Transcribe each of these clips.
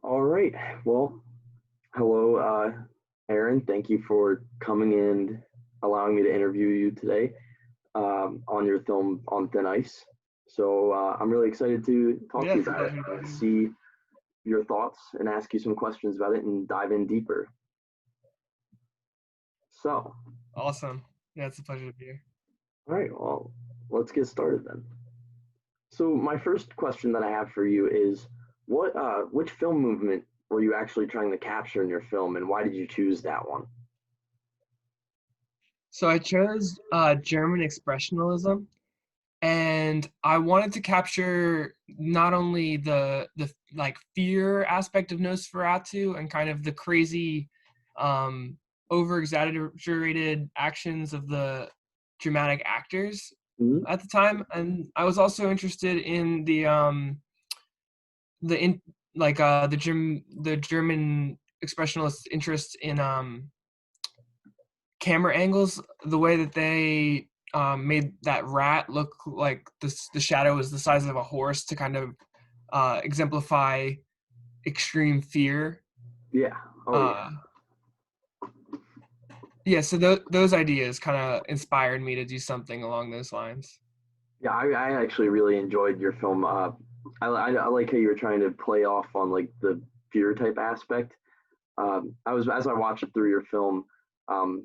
All right. Well, hello, Aaron. Thank you for coming and allowing me to interview you today on your film On Thin Ice. I'm really excited to talk Yeah, to you it's a about it, pleasure to be here. see your thoughts, and ask you some questions about it and dive in deeper. So, Awesome. Yeah, it's a pleasure to be here. all right. Well, let's get started then. So, my first question that I have for you is, which film movement were you actually trying to capture in your film, and why did you choose that one? So I chose German expressionism, and I wanted to capture not only the like fear aspect of Nosferatu and kind of the crazy, um, over exaggerated actions of the dramatic actors Mhm. at the time, and I was also interested in the in like the German expressionist interest in camera angles, the way that they made that rat look like the shadow was the size of a horse to kind of exemplify extreme fear. Yeah. Oh, yeah. Uh, yeah, so those ideas kind of inspired me to do something along those lines. Yeah, I actually really enjoyed your film. I like how you were trying to play off on like the fear type aspect. I was as I watched it through your film. Um,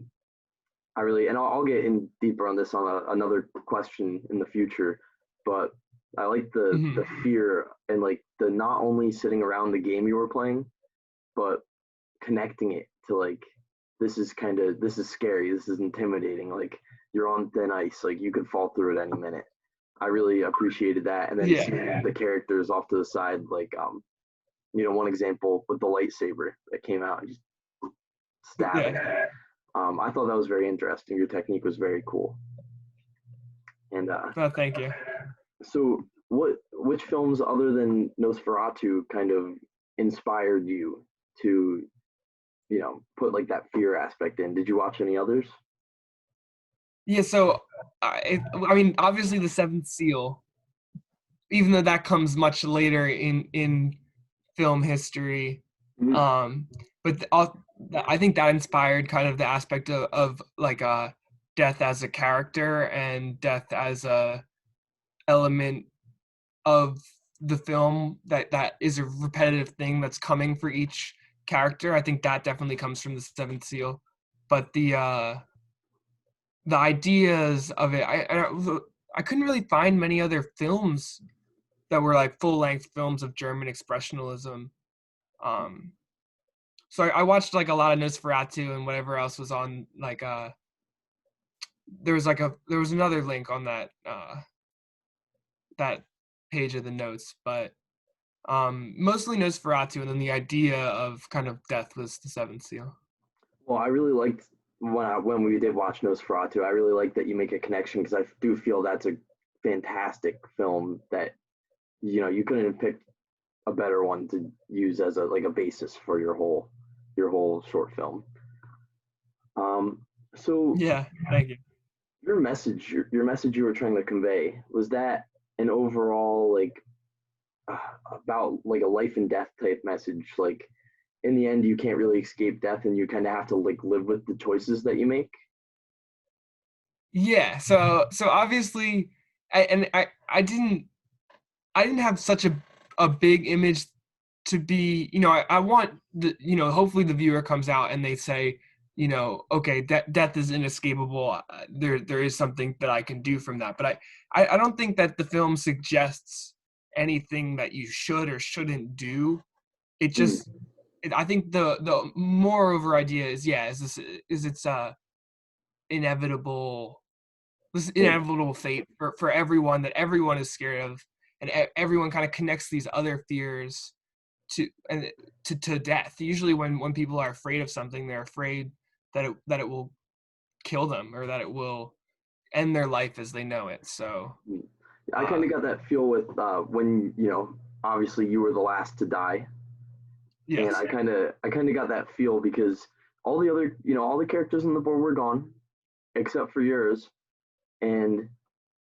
I really and I'll get in deeper on this on another question in the future, but I like the Hmm. fear and like the not only sitting around the game you were playing, but connecting it to like this is scary, this is intimidating, like you're on thin ice, like you could fall through at any minute. I really appreciated that, and then Yeah, seeing the characters off to the side, like one example with the lightsaber that came out and just stabbing. yeah. I thought that was very interesting. Your technique was very cool. And Oh, thank you. so, which films other than Nosferatu kind of inspired you to put like that fear aspect in? Did you watch any others? Yeah, so I mean, obviously the Seventh Seal, even though that comes much later in film history. Mhm. Um, but I think that inspired kind of the aspect of like death as a character and death as a element of the film that is a repetitive thing that's coming for each character. I think that definitely comes from the Seventh Seal. But the ideas of it, I couldn't really find many other films that were like full length films of German expressionism. Um, so I watched like a lot of Nosferatu and whatever else was on like there was another link on that page of the notes, but mostly Nosferatu, and then the idea of kind of death was the Seventh Seal. Well, I really liked when we did watch Nosferatu. I really like that you make a connection because I do feel that's a fantastic film that you couldn't have picked a better one to use as a like a basis for your whole short film. Um, so Yeah, thank you. your message you were trying to convey, was that an overall like uh, about like a life and death type message? Like in the end, you can't really escape death, and you kind of have to like live with the choices that you make. Yeah, so obviously, I didn't have such a big image to be, I want the, hopefully the viewer comes out and they say, okay, death is inescapable. There is something that I can do from that. But I don't think that the film suggests anything that you should or shouldn't do. It Mm, just, I think the moreover idea is, yeah, is it's inevitable this yeah. inevitable fate for everyone that everyone is scared of, and everyone kind of connects these other fears to and to death. Usually when people are afraid of something, they're afraid that it will kill them or that it will end their life as they know it. So Mm. I kind uh of got that feel with when obviously you were the last to die, and yes. I kind of got that feel because all the characters on the board were gone except for yours, and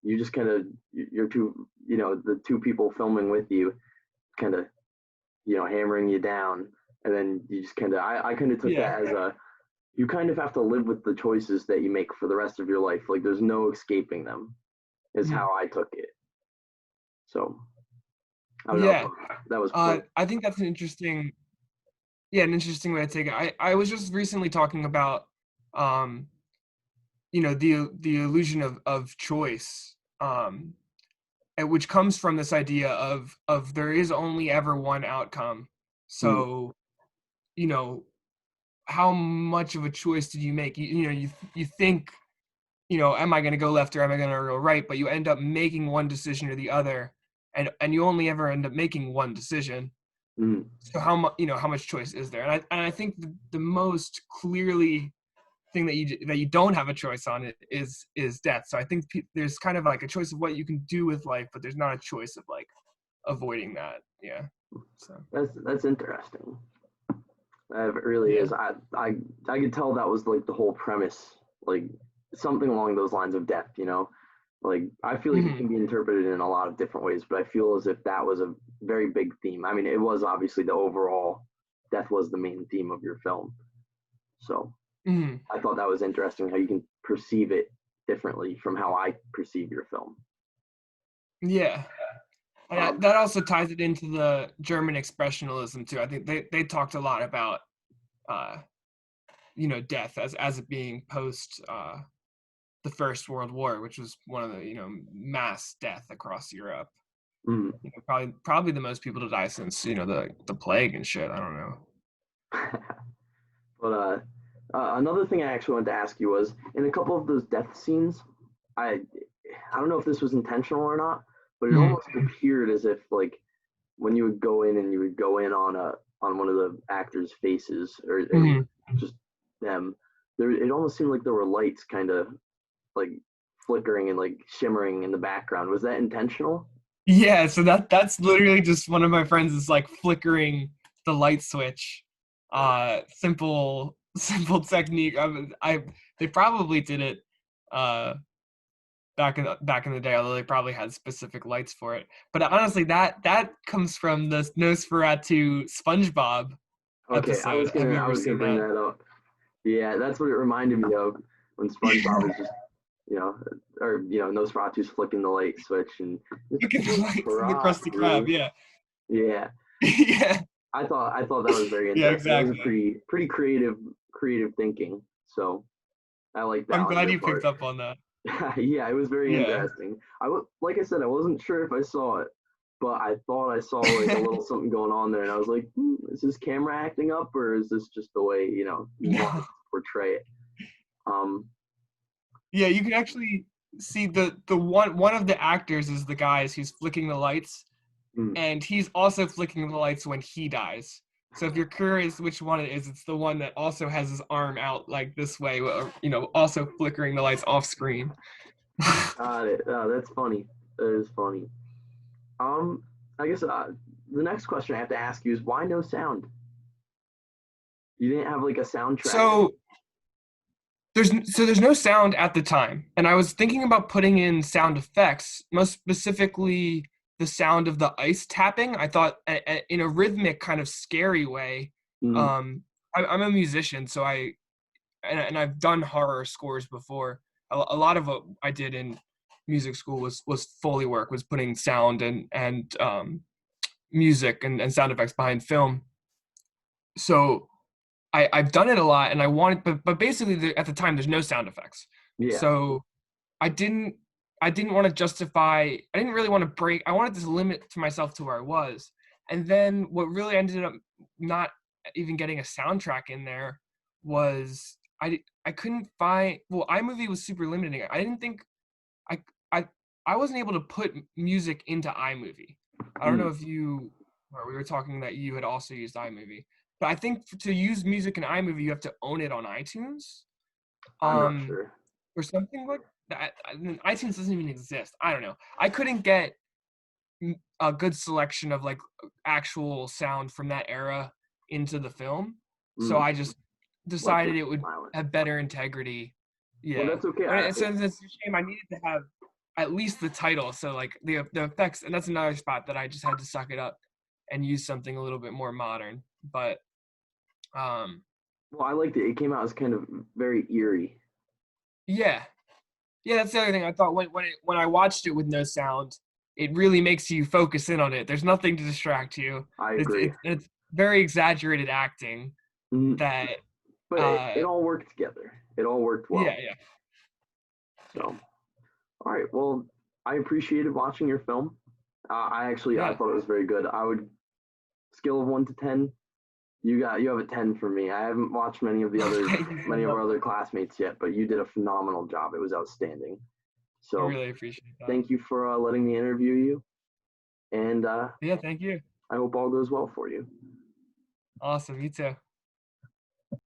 you just kind of, you're two, the two people filming with you kind of hammering you down, and then you just kind of, I kind of took Yeah. that as you kind of have to live with the choices that you make for the rest of your life. Like there's no escaping them, is Mhm. how I took it. So I don't know. Yeah. That was pretty. I think that's an interesting way to take it. I was just recently talking about, um, the illusion of choice, which comes from this idea of there is only ever one outcome. Mm, So, you know, how much of a choice did you make? You think, am I going to go left or am I going to go right? But you end up making one decision or the other, and you only ever end up making one decision. mm, So how much choice is there? And I think the most clearly thing that you don't have a choice on it is death. So I think there's kind of like a choice of what you can do with life, but there's not a choice of like avoiding that. Yeah. So that's interesting. It really yeah. is. I could tell that was like the whole premise, like something along those lines of death. Like I feel like it Hmm. can be interpreted in a lot of different ways, but I feel as if that was a very big theme. I mean, it was obviously the overall death was the main theme of your film. So Hmm. I thought that was interesting how you can perceive it differently from how I perceive your film. Yeah. And Um, that also ties it into the German expressionism too. I think they talked a lot about uh, death as it being post the First World War, which was one of the mass death across Europe. mm. Probably the most people to die since the plague and shit. I don't know. But another thing I actually wanted to ask you was in a couple of those death scenes, I I don't know if this was intentional or not, but it Mm-hmm. almost appeared as if like when you would go in and you would go in on one of the actors' faces or Mm-hmm. just them, it almost seemed like there were lights kind of like flickering and like shimmering in the background. Was that intentional? Yeah, so that's literally just one of my friends is like flickering the light switch. Simple simple technique. They probably did it uh back in the day, although they probably had specific lights for it. But honestly, that comes from the Nosferatu SpongeBob Okay, episode. Have you I ever was gonna seen bring that? that up. Yeah, that's what it reminded me of when SpongeBob is just you know, or Nosferatu's flicking the light switch and it's Look at the lights in the Krusty Krab. Nosferatu. Yeah. Yeah, Yeah. I thought that was very Yeah, interesting. That was a exactly. pretty creative thinking. So I like that I'm on glad your you picked part. up on that. Yeah, it was very Yeah. interesting. Like I said, I wasn't sure if I saw it, but I thought I saw like a little something going on there, and I was like, is this camera acting up, or is this just the way he wanted No. to portray it? Um, Yeah, you can actually see the one of the actors is the guys who's flicking the lights, mm, and he's also flicking the lights when he dies. So if you're curious which one it is, it's the one that also has his arm out like this way, also flickering the lights off screen. got it. That's funny. That is funny. Um, I guess the next question I have to ask you is why no sound? You didn't have like a soundtrack. So there's no sound at the time, and I was thinking about putting in sound effects, most specifically the sound of the ice tapping. I thought in a rhythmic kind of scary way. Mm, um I'm a musician, so and I've done horror scores before. A lot of what I did in music school was Foley work, was putting sound and music and sound effects behind film. So I've done it a lot, and I wanted, but basically at the time there's no sound effects. yeah. So I didn't I didn't want to justify. I didn't really want to break. I wanted to limit to myself to where I was. And then what really ended up not even getting a soundtrack in there was I couldn't find. Well, iMovie was super limiting. I didn't think I I I wasn't able to put music into iMovie. I don't know Mm, if or we were talking that you had also used iMovie, but I think to use music in iMovie you have to own it on iTunes, I'm not um, sure. or something like that. iTunes doesn't even exist. I don't know. I couldn't get a good selection of like actual sound from that era into the film, so Mm, I just left decided it it would silent. have better integrity. Well, Yeah, that's okay. and it's a shame. I needed to have at least the title, so like the effects, and that's another spot that I just had to suck it up and use something a little bit more modern. But Well, I liked it. It came out as kind of very eerie. yeah, yeah, that's the other thing. I thought when I watched it with no sound, it really makes you focus in on it. There's nothing to distract you. I It's agree. it's, it's very exaggerated acting Mhm. that But it all worked together. It all worked yeah, well. yeah. So, all right. Well, I appreciated watching your film. I Yeah. thought it was very good. I would scale of 1 to 10. You have a 10 for me. I haven't watched Thank you so many of much. our other classmates yet, but you did a phenomenal job. It was outstanding. I So really appreciate that. thank you for letting me interview you, and Yeah, thank you. I hope all goes well for you. Awesome. You too.